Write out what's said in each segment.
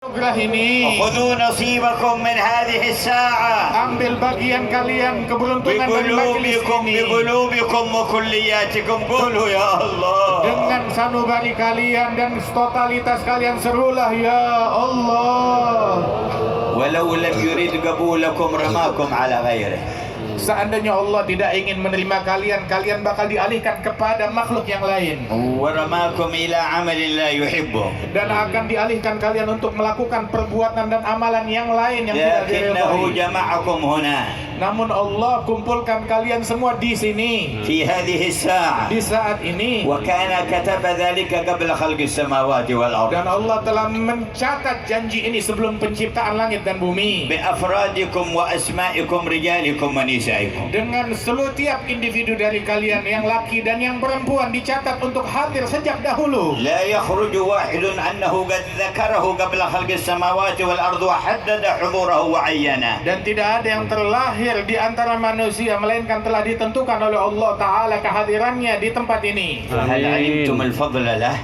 Anugerah ini, خذوا نصيبكم من هذه الساعة ambil bagian kalian keberuntungan dari majelis بقلوبكم ini بقلوبكم وكلياتكم. قولوا يا الله. dengan sanubari kalian dan totalitas kalian, serulah ya Allah. ولو لم يرد قبولكم رماكم على غيره. Seandainya Allah tidak ingin menerima kalian, kalian bakal dialihkan kepada makhluk yang lain ورماكم إلى عمل لا يحبه. dan akan dialihkan kalian untuk melakukan perbuatan dan amalan yang lain yang tidak لكنه diridhai. جمعكم هنا Namun Allah kumpulkan kalian semua di sini في هذه الساعة. di saat ini, وكان كتب ذلك قبل خلق السماوات والأرض dan Allah telah mencatat janji ini sebelum penciptaan langit dan bumi بأفرادكم وأسمائكم رجالكم ونسائكم. dengan seluruh tiap individu dari kalian yang laki dan yang perempuan dicatat untuk hadir sejak dahulu. لا يخرج واحد أنه قد ذكره قبل خلق السماوات والأرض وحدد حضوره وعينه. Dan tidak ada yang terlahir di antara manusia melainkan telah ditentukan oleh Allah Ta'ala kehadirannya di tempat ini. فهل علمتم الفضل له؟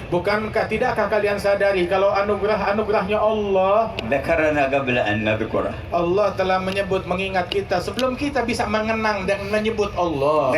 Tidakkah kalian sadari kalau anugerahnya Allah, ذكرنا قبل أن نذكره. Allah telah mengingat kita sebelum kita bisa mengenang dan menyebut Allah.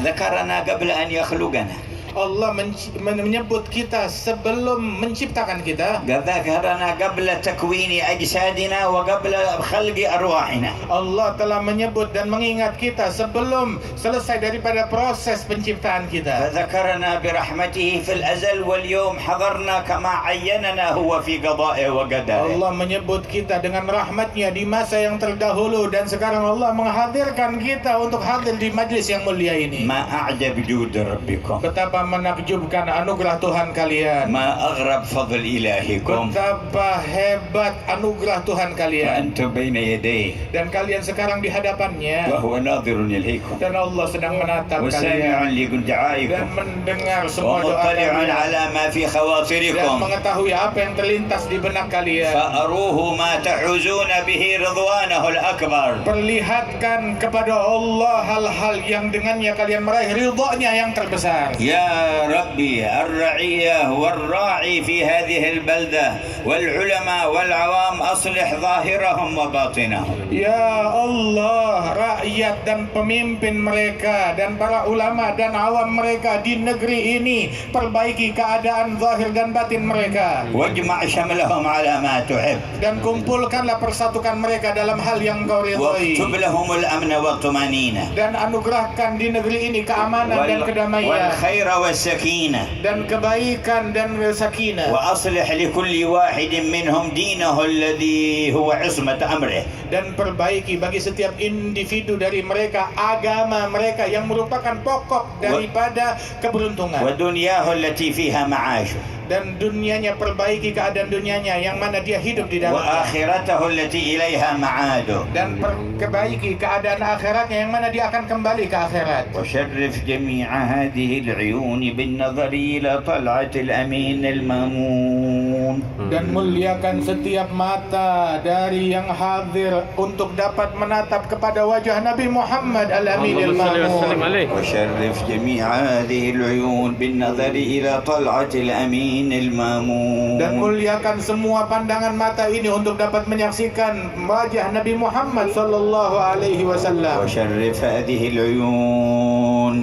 ذكرنا قبل أن يخلقنا. Allah menyebut kita sebelum menciptakan kita. ذكرنا قبل تكوين أجسادنا وقبل خلق أرواحنا. Allah telah menyebut dan mengingat kita sebelum selesai daripada proses penciptaan kita. فذكرنا برحمته في الأزل واليوم حضرنا كما عيننا هو في قضائه وقدره. Allah menyebut kita dengan rahmatnya di masa yang terdahulu, dan sekarang Allah menghadirkan kita untuk hadir di majlis yang mulia ini. ما أعجب جود ربكم. Betapa menakjubkan anugerah Tuhan kalian. ما أغرب فضل إلهكم. Betapa hebat anugerah Tuhan kalian. وأنتم بين يديه Dan kalian sekarang di hadapannya, وهو ناظر إليكم dan Allah sedang menatap وسامع kalian dan لدعائكم mendengar semua doa ومطلع kalian على ما في dan خواطركم. mengetahui apa yang terlintas di benak kalian. فأروه ما تحوزون به رضوانه الأكبر. Perlihatkan kepada Allah hal-hal yang dengannya kalian meraih ridhonya yang terbesar. يا ربي الرعية والراعي في هذه البلدة والعلماء والعوام أصلح ظاهرهم وباطنهم. Ya Allah, rakyat dan pemimpin mereka dan para ulama dan awam mereka di negeri ini, perbaiki keadaan zahir dan batin mereka. واجمع شملهم على ما تحب. Dan kumpulkanlah persatukan mereka dalam hal yang Kau ridhai. واكتب لهم الأمن والطمأنينة Dan anugerahkan di negeri ini keamanan dan kedamaian والخير والسكينة. dan kebaikan dan sakinah. وأصلح لكل واحد منهم دينه الذي هو عصمة أمره. Dan perbaiki bagi setiap individu dari mereka agama mereka yang merupakan pokok daripada keberuntungan. ودنياه التي فيها معاشه. Dan dunianya, perbaiki keadaan dunianya yang mana dia hidup di dalamnya. وآخرته التي إليها معاده. Dan perbaiki keadaan akhiratnya yang mana dia akan kembali ke akhirat. وشرف جميع هذه العيون بالنظر إلى طلعة الأمين المامون. Dan muliakan setiap mata dari yang hadir untuk dapat menatap kepada wajah Nabi Muhammad Al-Amin Al-Mamun. وشرف جميع هذه العيون بالنظر إلى طلعة الأمين المامون. Dan muliakan semua pandangan mata ini untuk dapat menyaksikan wajah Nabi Muhammad sallallahu alaihi wasallam. وشرف هذه العيون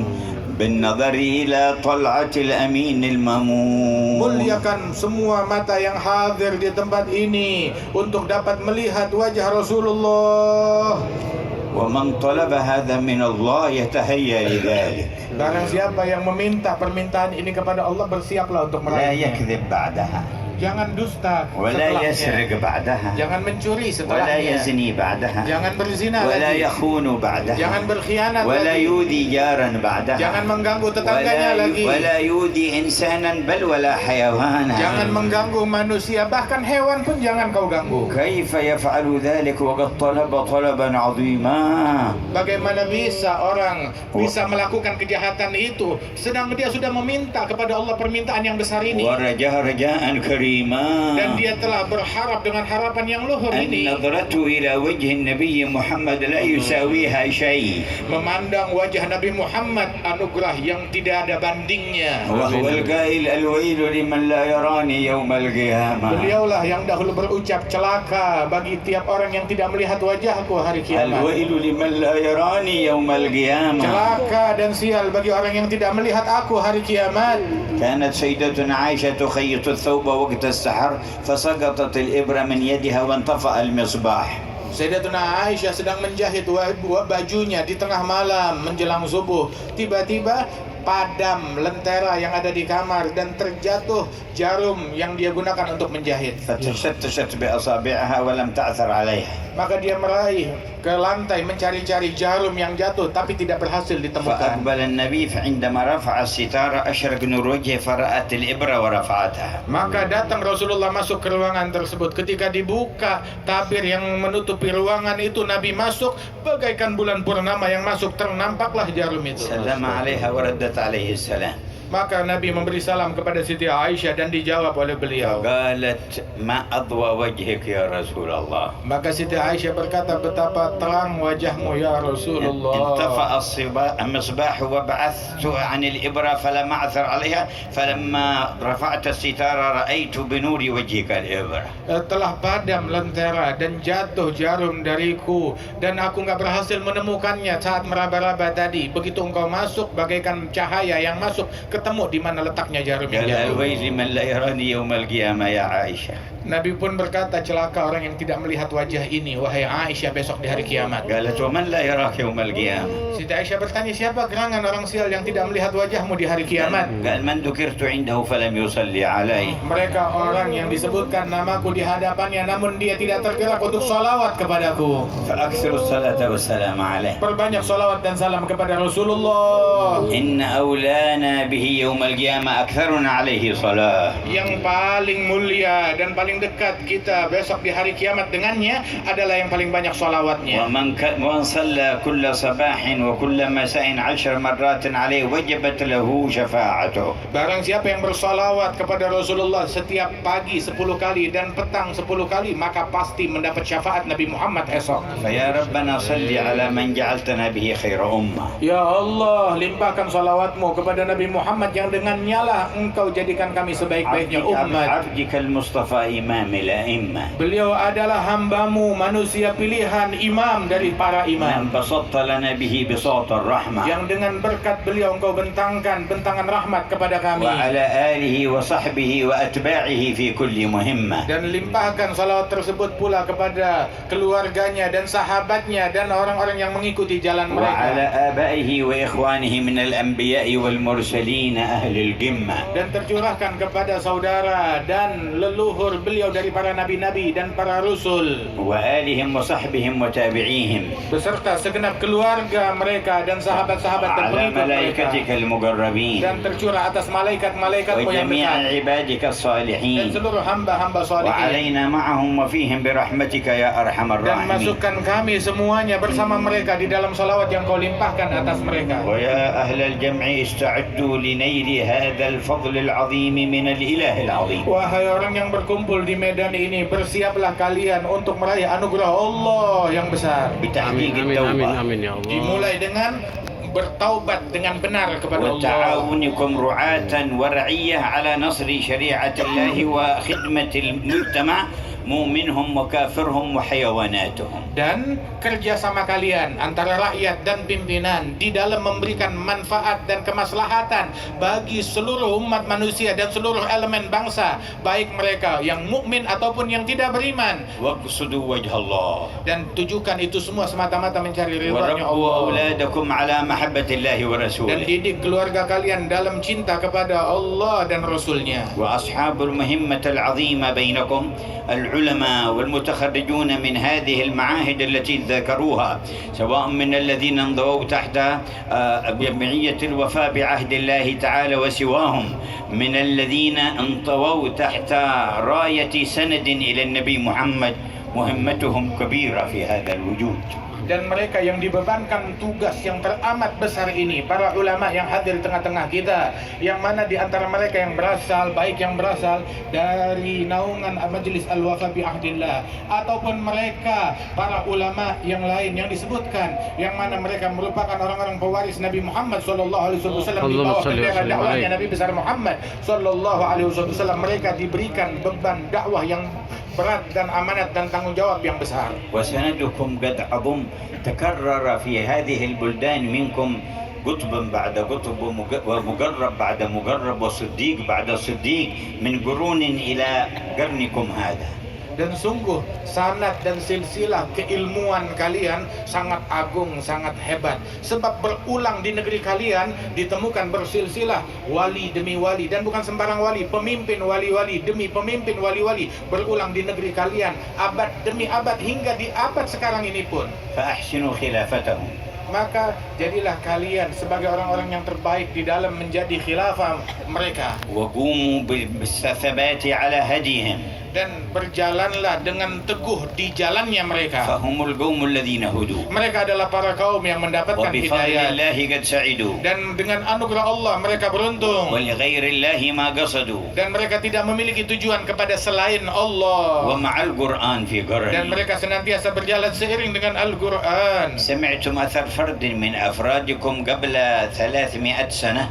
بالنظر إلى طلعة الأمين المامون. Muliakan semua mata yang hadir di tempat ini untuk dapat melihat wajah Rasulullah. ومن طلب هذا من الله يتهيأ لذلك. Barang siapa yang meminta permintaan ini kepada Allah, bersiaplah untuk لا meraihnya. يكذب بعدها Jangan dusta ولا setelahnya. يسرق بعدها Jangan mencuri ولا setelahnya. يزني بعدها Jangan berzina ولا lagi. يخون بعدها Jangan berkhianat ولا lagi. يؤذي جارا بعدها Jangan mengganggu tetangganya lagi. ولا يؤذي إنسانا بل ولا حيوانا. Jangan mengganggu manusia, bahkan hewan pun jangan kau ganggu. كيف يفعل ذلك وقد طلب طلبا عظيما. Bagaimana bisa orang bisa melakukan kejahatan itu sedang dia sudah meminta kepada Allah permintaan yang besar ini, ورجاء رجاء كريما. كريما dan dia telah berharap dengan harapan yang luhur ini. النظرة إلى وجه النبي محمد لا يساويها شيء Memandang wajah Nabi Muhammad, anugerah yang tidak ada bandingnya. وهو القائل الويل لمن لا يراني يوم القيامة Beliaulah yang dahulu berucap, celaka bagi tiap orang yang tidak melihat wajahku hari kiamat. الويل لمن لا يراني يوم القيامة Celaka dan sial bagi orang yang tidak melihat aku hari kiamat. كانت سيدتنا عائشة تخيط الثوب وقت السحر فسقطت الإبرة من يدها وانطفأ المصباح. Sayyidatuna Aisyah sedang menjahit bajunya di tengah malam menjelang subuh. Tiba-tiba padam lentera yang ada di kamar dan terjatuh jarum yang dia gunakan untuk menjahit. فتشتشت بأصابعها ولم تعثر عليها. Maka dia meraih ke lantai mencari-cari jarum yang jatuh tapi tidak berhasil ditemukan. فأقبل النبي فعندما رفع الستارة أشرق نور وجهه فرأت الإبرة ورفعتها. Maka datang Rasulullah masuk ke ruangan tersebut. Ketika dibuka tabir yang menutupi ruangan itu, Nabi masuk bagaikan bulan purnama yang masuk, ternampaklah jarum itu. سلم عليها وردت عليه السلام. Maka Nabi memberi salam kepada Siti Aisyah dan dijawab oleh beliau. قالت ما أضوى وجهك يا رسول الله. Maka Siti Aisyah berkata, betapa terang wajahmu ya Rasulullah. انطفأ المصباح وبعثت عن الإبرة فلم أعثر عليها فلما رفعت الستارة رأيت بنور وجهك الإبرة. Telah padam lentera dan jatuh jarum dariku dan aku nggak berhasil menemukannya saat meraba-raba tadi. Begitu engkau masuk, bagaikan cahaya yang masuk, ketemu di mana letaknya jarum yang قال jatuh. الويل من لا يراني يوم القيامة يا عائشة. Nabi pun berkata, celaka orang yang tidak melihat wajah ini, wahai Aisyah, besok di hari kiamat. قالت ومن لا يراك يوم القيامة. Siti Aisyah bertanya, siapa gerangan orang sial yang tidak melihat wajahmu di hari kiamat? قال من ذكرت عنده فلم يصلي عليه. Mereka orang yang disebutkan namaku di hadapannya namun dia tidak tergerak untuk salawat kepadaku. فأكثر الصلاة والسلام عليه. Perbanyak salawat dan salam kepada Rasulullah. إن أولانا به يوم القيامة أكثرنا عليه صلاة. Yang paling mulia dan paling dekat kita besok di hari kiamat dengannya adalah yang paling banyak salawatnya. ومن صلى كل صباح وكل مساء 10 مرات عليه وجبت له شفاعته. Barang siapa yang bersalawat kepada Rasulullah setiap pagi 10 kali dan petang 10 kali, maka pasti mendapat syafaat Nabi Muhammad esok. فيا ربنا صل على من جعلتنا به خير أمة. Ya Allah, limpahkan salawatmu kepada Nabi Muhammad yang dengannya lah engkau jadikan kami sebaik-baiknya umat. عبدك المصطفى إمام الأئمة. Beliau adalah hambamu, manusia pilihan, imam dari para imam. من بسطت لنا به بساط الرحمة. Yang dengan berkat beliau engkau bentangkan bentangan rahmat kepada kami. وعلى آله وصحبه وأتباعه في كل مهمة. Dan limpahkan salawat tersebut pula kepada keluarganya dan sahabatnya dan orang-orang yang mengikuti jalan وعلى mereka. آبائه وإخوانه من الأنبياء والمرسلين أهل القمة. Dan tercurahkan kepada saudara dan leluhur beliau dari para nabi-nabi dan para rasul, وآلهم وصحبهم وتابعيهم. beserta segenap keluarga mereka dan sahabat-sahabat dan على pengikut mereka, ملائكتك المقربين dan tercurah atas malaikat-malaikatmu yang وجميع dekat عبادك dan الصالحين seluruh hamba-hamba salihin, وعلينا معهم وفيهم برحمتك يا أرحم dan الراحمين. masukkan kami semuanya bersama mereka di dalam salawat yang kau limpahkan atas mereka. ويا أهل الجمع استعدوا لنيل هذا الفضل العظيم من الإله العظيم. Wahai orang yang berkumpul di medan ini, bersiaplah kalian untuk meraih anugerah Allah yang besar. بتحقيق آمين التوبة آمين آمين يا الله. Dimulai dengan bertaubat dengan benar kepada Allah, وتعاونكم رعاة ورعية على نصر شريعة الله وخدمة المجتمع مؤمنهم وكافرهم وحيواناتهم. dan kerjasama kalian antara rakyat dan pimpinan di dalam memberikan manfaat dan kemaslahatan bagi seluruh umat manusia dan seluruh elemen bangsa, baik mereka yang mukmin ataupun yang tidak beriman, واقصدوا وجه الله dan tujukan itu semua semata-mata mencari ridha-Nya وربوا Allah. أولادكم على محبة الله Dan ورسوله. didik keluarga kalian dalam cinta kepada Allah dan Rasulnya. وأصحاب المهمة العظيمة بينكم العلماء والمتخرجون من هذه المعاهد التي ذكروها، سواء من الذين انضووا تحت جمعية الوفاء بعهد الله تعالى وسواهم، من الذين انطووا تحت راية سند إلى النبي محمد مهمتهم كبيرة في هذا الوجود. Dan mereka yang dibebankan tugas yang teramat besar ini, para ulama yang hadir di tengah-tengah kita, yang mana di antara mereka yang berasal dari naungan Majelis Al-Wafa bi Ahdillah, ataupun mereka para ulama yang lain yang disebutkan, yang mana mereka merupakan orang-orang pewaris Nabi Muhammad sallallahu alaihi wasallam di bawah bendera dakwahnya Nabi besar Muhammad sallallahu alaihi wasallam. Mereka diberikan beban dakwah yang berat dan amanat dan tanggung jawab yang besar. وسندكم قد عظم تكرر في هذه البلدان منكم قطب بعد قطب ومقرب بعد مقرب وصديق بعد صديق من قرون إلى قرنكم هذا. Dan sungguh sanad dan silsilah keilmuan kalian sangat agung, sangat hebat. Sebab berulang di negeri kalian ditemukan bersilsilah wali demi wali, dan bukan sembarang wali, pemimpin wali-wali demi pemimpin wali-wali berulang di negeri kalian abad demi abad hingga di abad sekarang ini pun. فأحسنوا خلافتهم. Maka jadilah kalian sebagai orang-orang yang terbaik di dalam menjadi khilafah mereka. وقوموا بالثبات على هديهم. Dan berjalanlah dengan teguh di jalannya mereka. فهم القوم الذين هدوا. Mereka adalah para kaum yang mendapatkan وبفضل hidayah. الله قد سعدوا. Dan dengan anugerah Allah mereka beruntung. ولغير الله ما قصدوا. Dan mereka tidak memiliki tujuan kepada selain Allah. ومع القرآن في Dan قرن. mereka senantiasa berjalan seiring dengan Al-Quran. سمعتم أثر فرد من أفرادكم قبل 300 سنة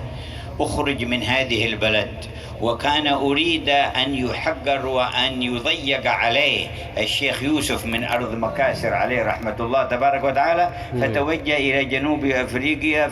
أخرج من هذه البلد وكان أريد أن يحقر وأن يضيق عليه الشيخ يوسف من أرض مكاسر عليه رحمة الله تبارك وتعالى، فتوجه إلى جنوب أفريقيا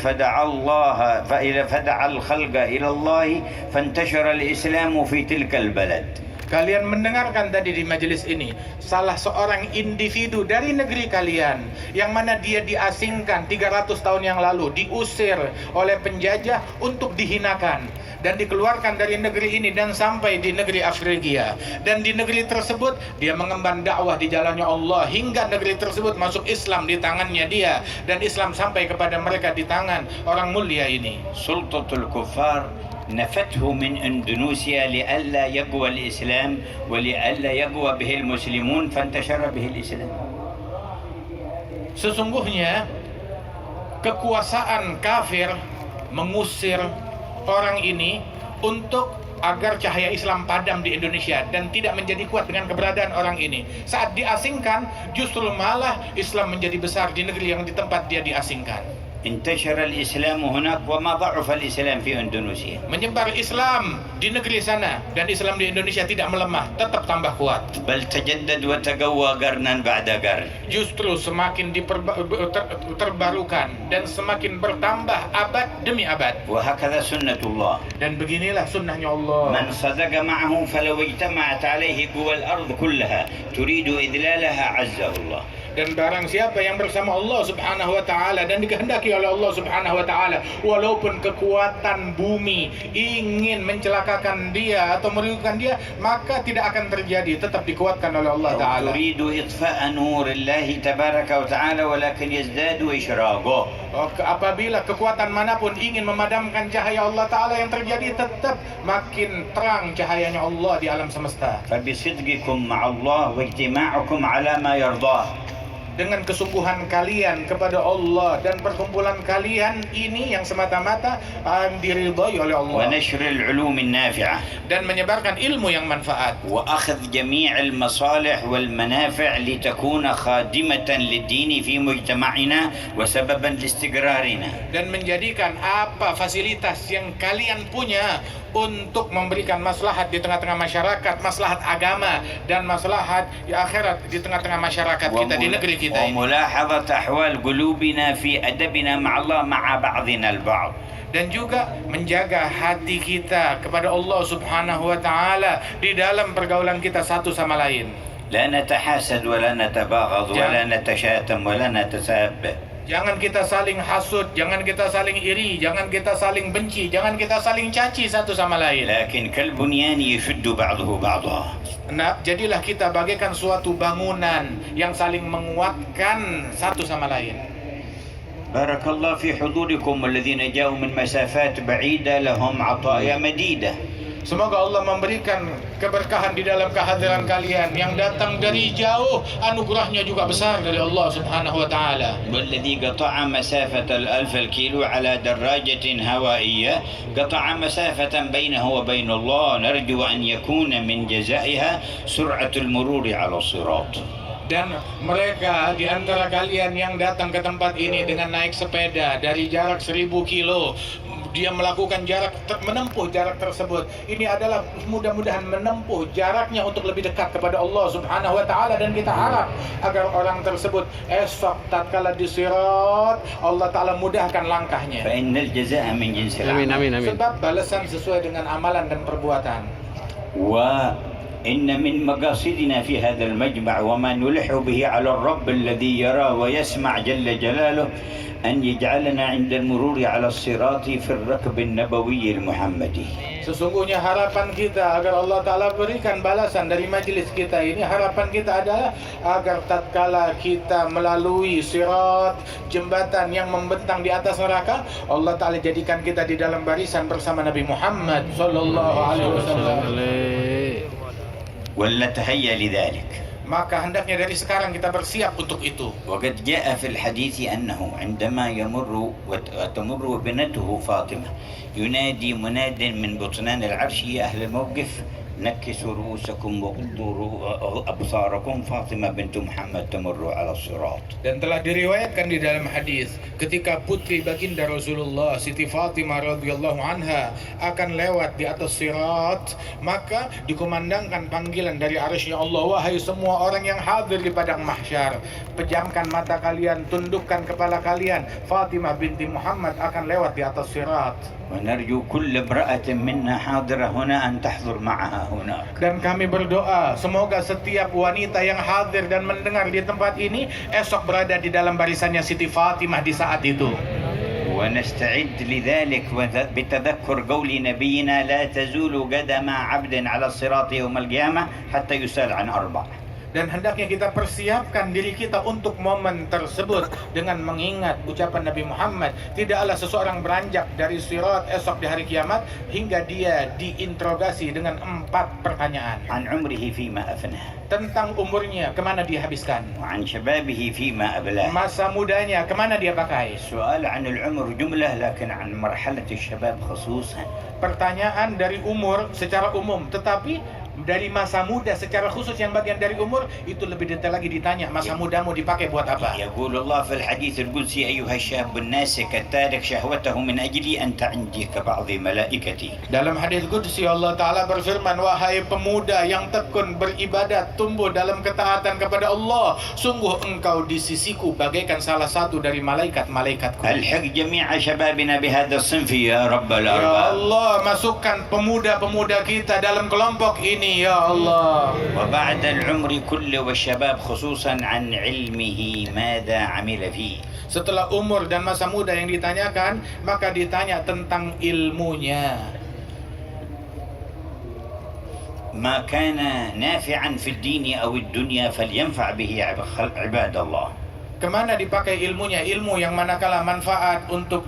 فدعا الخلق إلى الله فانتشر الإسلام في تلك البلد. Kalian mendengarkan tadi di majelis ini salah seorang individu dari negeri kalian yang mana dia diasingkan 300 tahun yang lalu, diusir oleh penjajah untuk dihinakan dan dikeluarkan dari negeri ini dan sampai di negeri Afrika. Dan di negeri tersebut dia mengemban dakwah di jalannya Allah hingga negeri tersebut masuk Islam di tangannya dia, dan Islam sampai kepada mereka di tangan orang mulia ini. Sultatul Kuffar نفته من إندونيسيا لئلا يقوى الإسلام ولئلا يقوى به المسلمون فانتشر به الإسلام. Sesungguhnya kekuasaan kafir mengusir orang ini untuk agar cahaya Islam padam di Indonesia dan tidak menjadi kuat dengan keberadaan orang ini. Saat diasingkan, justru malah Islam menjadi besar di negeri yang di tempat dia diasingkan. انتشر الإسلام هناك وما ضعف الإسلام في إندونيسيا. Menyebar Islam di negeri sana dan Islam di Indonesia tidak melemah, tetap tambah kuat. بل تجدد وتقوى قرنا بعد قرن. Justru semakin terbarukan dan semakin bertambah abad demi abad. وهكذا سنة الله. Dan beginilah sunnahnya Allah. من صدق معه فلو اجتمعت عليه قوى الأرض كلها تريد إذلالها عزه الله. Dan barang siapa yang bersama Allah Subhanahu wa taala dan dikehendaki oleh Allah Subhanahu wa taala, walaupun kekuatan bumi ingin mencelakakan dia atau merugikan dia, maka tidak akan terjadi, tetap dikuatkan oleh Allah taala. تريد إطفاء نور الله تبارك وتعالى ولكن يزداد إشراقه. Apabila kekuatan manapun ingin memadamkan cahaya Allah taala, yang terjadi tetap makin terang cahayanya Allah di alam semesta. فبصدقكم مع الله واجتماعكم على ما يرضاه. Dengan kesungguhan kalian kepada Allah dan perkumpulan kalian ini yang semata-mata diridhai oleh Allah. ونشر العلوم النافعة. Dan menyebarkan ilmu yang manfaat. وأخذ جميع المصالح والمنافع لتكون خادمة للدين في مجتمعنا وسببا لاستقرارنا. Dan menjadikan apa fasilitas yang kalian punya untuk memberikan maslahat di tengah-tengah masyarakat, maslahat agama dan maslahat di akhirat di tengah-tengah masyarakat kita di negeri kita ini. وملاحظة أحوال قلوبنا في أدبنا مع الله مع بعضنا البعض. Dan juga menjaga hati kita kepada Allah Subhanahu wa taala di dalam pergaulan kita satu sama lain. لا نتحاسد ولا نتباغض ولا نتشاتم ولا نتساب. Jangan kita saling hasud, jangan kita saling iri, jangan kita saling benci, jangan kita saling caci satu sama lain. لكن كالبنيان يشد بعضه بعضا. Nah, jadilah kita bagaikan suatu bangunan yang saling menguatkan satu sama lain. بارك الله في حضوركم الذين جاءوا من مسافات بعيدة لهم عطايا مديدة. Semoga Allah memberikan keberkahan di dalam kehadiran kalian. Yang datang dari jauh, anugerahnya juga besar dari Allah Subhanahu wa ta'ala. والذي قطع مسافة 1000 الكيلو على دراجة هوائية قطع مسافة بينه وبين الله نرجو أن يكون من جزائها سرعة المرور على الصراط. Dan mereka di antara kalian yang datang ke tempat ini dengan naik sepeda dari jarak 1000 kilo, dia melakukan menempuh jarak tersebut. Ini adalah mudah-mudahan menempuh jaraknya untuk lebih dekat kepada Allah Subhanahu wa ta'ala, dan kita harap agar orang tersebut esok tatkala di sirat Allah ta'ala mudahkan langkahnya. فإن الجزاء من جنس Amin, العمل. amin, amin. Sebab balasan sesuai dengan amalan dan perbuatan. وإن من مقاصدنا في هذا المجمع وما نلح به على الرب الذي يرى ويسمع جل جلاله أن يجعلنا عند المرور على الصراط في الركب النبوي المحمدي. Sesungguhnya harapan kita agar Allah Ta'ala berikan balasan dari majelis kita ini, harapan kita adalah agar tatkala kita melalui sirat, jembatan yang membentang di atas neraka, Allah Ta'ala jadikan kita di dalam barisan bersama Nabi Muhammad Sallallahu Alaihi Wasallam. ولنتهيأ لذلك. Maka hendaknya dari sekarang kita bersiap untuk itu. وقد جاء في الحديث أنه عندما يمر وتمر ابنته فاطمة ينادي مناد من بطنان العرش يا أهل الموقف نكسوا رؤوسكم وغضوا أبصاركم فاطمة بنت محمد تمر على الصراط. Dan telah diriwayatkan di dalam hadis ketika putri baginda Rasulullah Siti Fatimah radhiyallahu anha akan lewat di atas sirat, maka dikumandangkan panggilan dari arsy Allah, wahai semua orang yang hadir di padang mahsyar, pejamkan mata kalian, tundukkan kepala kalian, Fatimah binti Muhammad akan lewat di atas sirat. ونرجو كل امرأة منا حاضرة هنا أن تحضر معها هناك. Dan kami berdoa semoga setiap wanita yang hadir dan mendengar di tempat ini esok berada di dalam barisannya Siti Fatimah di saat itu. ونستعد لذلك بتذكر قول نبينا لا تزول قدم عبد على الصراط يوم القيامة حتى يسأل عن 4. Dan hendaknya kita persiapkan diri kita untuk momen tersebut dengan mengingat ucapan Nabi Muhammad, tidaklah seseorang beranjak dari sirat esok di hari kiamat hingga dia diinterogasi dengan 4 pertanyaan. عن عمره فيما أفناه. Tentang umurnya, kemana dia habiskan. وعن شبابه فيما أبلاه. Masa mudanya, kemana dia pakai. السؤال عن العمر جملة لكن عن مرحلة الشباب خصوصا. Pertanyaan dari umur secara umum, tetapi dari masa muda secara khusus yang bagian dari umur itu lebih detail lagi ditanya, masa mudamu dipakai buat apa. يقول الله في الحديث القدسي أيها الشاب الناسك التارك شهوته من أجلي أنت عندي كبعض ملائكتي. Dalam hadis qudsi Allah Ta'ala berfirman, wahai pemuda yang tekun beribadat, tumbuh dalam ketaatan kepada Allah, sungguh engkau di sisiku bagaikan salah satu dari malaikat-malaikatku. ألحق جميع شبابنا بهذا الصنف يا رب Ya الأرباب. Allah, masukkan pemuda-pemuda kita dalam kelompok ini ya Allah. وبعد العمر كله والشباب خصوصا عن علمه ماذا عمل فيه. Setelah umur dan masa muda yang ditanyakan, maka ditanya tentang ilmunya. ما كان نافعا في الدين أو الدنيا فلينفع به عباد الله. Kemana dipakai ilmunya? Ilmu yang manakala manfaat untuk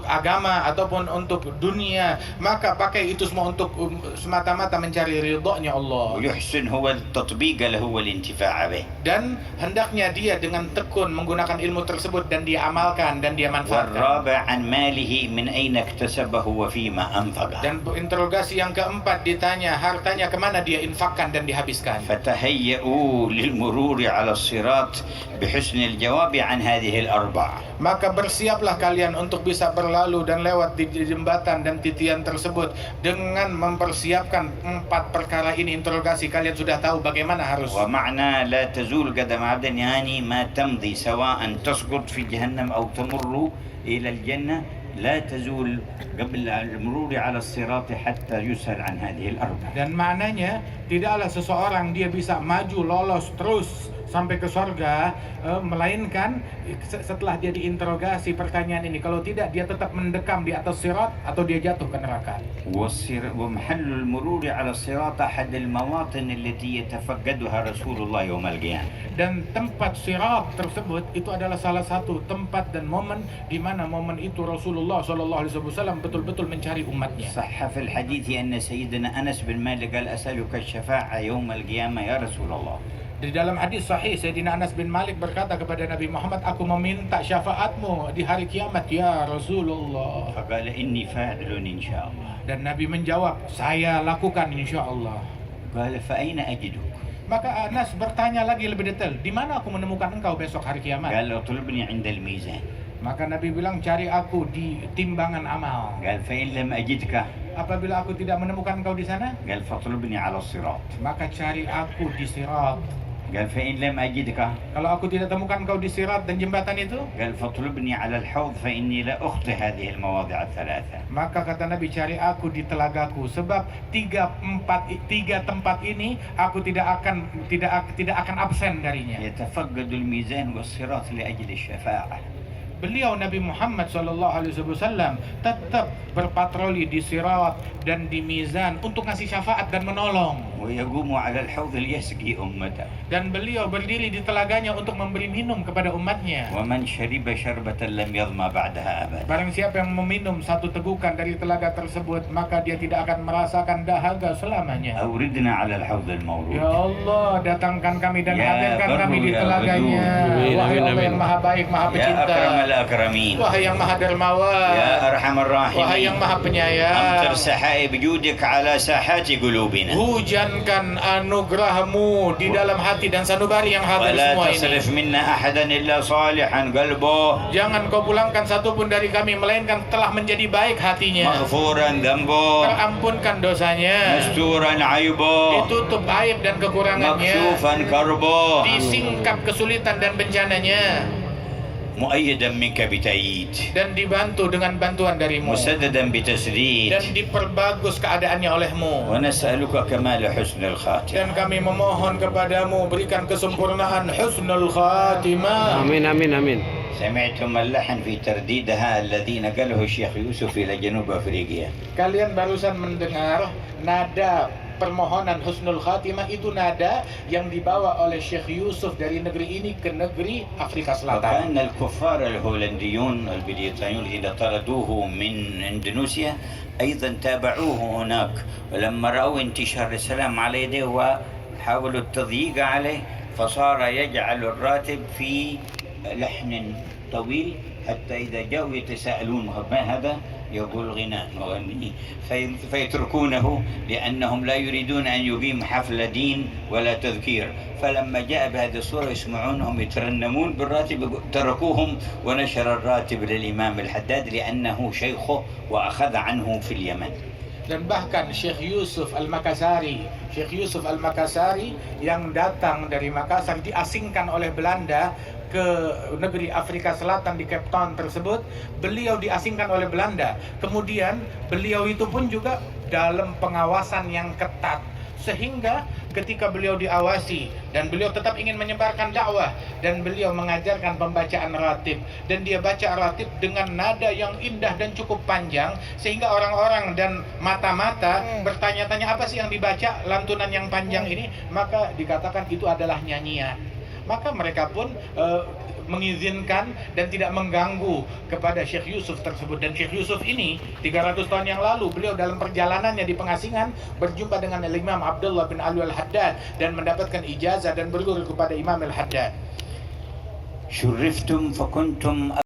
agama ataupun untuk dunia, maka pakai itu semua untuk semata-mata mencari ridhonya Allah. ويحسن هو التطبيق له والانتفاع به. Dan hendaknya dia dengan tekun menggunakan ilmu tersebut dan dia amalkan dan dia manfaatkan. والرابع عن ماله من أين اكتسبه وفيما أنفقه. Dan interogasi yang keempat ditanya hartanya kemana dia infakkan dan dihabiskan. فتهيئوا للمرور على الصراط بحسن الجواب عن هذه الأربع. Maka bersiaplah kalian untuk bisa berlalu dan lewat di jembatan dan titian tersebut dengan mempersiapkan 4 perkara ini. Interogasi kalian sudah tahu bagaimana harus. ومعنى لا تزول قدم عبد يعني ما تمضي سواء تسقط في جهنم أو تمر إلى الجنة لا تزول قبل المرور على الصراط حتى يسأل عن هذه الأربع. Dan maknanya tidaklah seseorang dia bisa maju lolos terus sampai ke surga, melainkan setelah dia diinterogasi pertanyaan ini, kalau tidak dia tetap mendekam di atas sirat atau dia jatuh ke neraka. ومحل المرور على الصراط أحد المواطن التي يتفقدها رسول الله يوم القيامة. Dan tempat sirat tersebut itu adalah salah satu tempat dan momen di mana momen itu Rasulullah SAW betul-betul mencari umatnya. صح في الحديث أن سيدنا أنس بن مالك قال أسألك الشفاعة يوم القيامة يا رسول الله. Di dalam hadis sahih, Sayyidina Anas bin Malik berkata kepada Nabi Muhammad, aku meminta syafaatmu di hari kiamat ya Rasulullah. فقال إني فاعل إن شاء الله. Dan Nabi menjawab, saya lakukan insya Allah. قال فأين أجدك؟ Maka Anas bertanya lagi lebih detail, di mana aku menemukan engkau besok hari kiamat? قال اطلبني عند الميزان. Maka Nabi bilang, cari aku di timbangan amal. قال فإن لم أجدك؟ Apabila aku tidak menemukan engkau di sana, قال فاطلبني على الصراط. maka cari aku di sirat. قال فإن لم أجدك؟ Kalau aku tidak temukan engkau di sirat dan jembatan itu, قال فاطلبني على الحوض فإني لا أخطي هذه المواضع الثلاثة. maka kata Nabi, cari aku di telagaku, sebab tiga tempat ini aku tidak akan absen darinya. يتفقد الميزان والصراط لأجل الشفاعة. Beliau Nabi Muhammad SAW tetap berpatroli di sirat dan di mizan untuk ngasih syafaat dan menolong. ويقوم على الحوض ليسقي أمته. Dan beliau berdiri di telaganya untuk memberi minum kepada umatnya. ومن شرب شربة لم يظمأ بعدها أبدا. Barang siapa yang meminum satu tegukan dari telaga tersebut, maka dia tidak akan merasakan dahaga selamanya. أوردنا على الحوض المورود. Ya Allah, datangkan kami dan Ya hadirkan Barru, kami di ya telaganya. Amin, Wahai amin, Allah amin. yang maha baik, maha يا pecinta. أكرم الأكرمين. Wahai yang maha dermawan. يا أرحم Wahai yang الراحمين. maha penyayang. أمطر سحائب جودك على ساحات قلوبنا. Hujankan anugerahmu di dalam hati dan sanubari yang hadir ولا semua ini. تصرف منا أحدا إلا صالحا قلبه. Jangan kau pulangkan satupun dari kami melainkan telah menjadi baik hatinya, مغفورا ذنبه. terampunkan dosanya, مستورا عيبه. ditutup aib dan kekurangannya, مكشوفا كربه. disingkap kesulitan dan bencananya, مؤيدا منك بتأييد. dan dibantu dengan bantuan darimu, مسددا dan بتسديد. diperbagus keadaannya olehmu. ونسألك كمال حسن الخاتمة. Dan kami memohon kepadamu, berikan kesempurnaan husnul khatimah. Amin, amin, amin. سمعتم اللحن في ترديدها الذي نقله الشيخ يوسف إلى جنوب أفريقيا. Kalian barusan mendengar nada permohonan husnul khatimah, itu nada yang dibawa oleh Syekh Yusuf dari negeri ini ke negeri Afrika Selatan. وكان الكفار الهولنديون البريطانيون إذا طردوه من إندونيسيا أيضا تابعوه هناك، ولما رأوا انتشار السلام على يديه وحاولوا التضييق عليه فصار يجعل الراتب في لحن طويل حتى إذا جاءوا يتساءلون ما هذا يقول غناء نغني فيتركونه لأنهم لا يريدون أن يقيم حفل دين ولا تذكير. فلما جاء بهذه الصورة يسمعونهم يترنمون بالراتب تركوهم ونشر الراتب للإمام الحداد لأنه شيخه وأخذ عنه في اليمن. Dan bahkan Syekh Yusuf Al-Makassari yang datang dari Makassar diasingkan oleh Belanda ke negeri Afrika Selatan di Cape Town tersebut. Beliau diasingkan oleh Belanda. Kemudian beliau itu pun juga dalam pengawasan yang ketat, sehingga ketika beliau diawasi dan beliau tetap ingin menyebarkan dakwah, dan beliau mengajarkan pembacaan ratib, dan dia baca ratib dengan nada yang indah dan cukup panjang, sehingga orang-orang dan mata-mata bertanya-tanya apa sih yang dibaca lantunan yang panjang ini. Maka dikatakan itu adalah nyanyian. Maka mereka pun mengizinkan dan tidak mengganggu kepada Syekh Yusuf tersebut. Dan Syekh Yusuf ini 300 tahun yang lalu beliau dalam perjalanannya di pengasingan berjumpa dengan Imam Abdullah bin Ali Al-Haddad dan mendapatkan ijazah dan berguru kepada Imam Al-Haddad. شرفتم فكنتم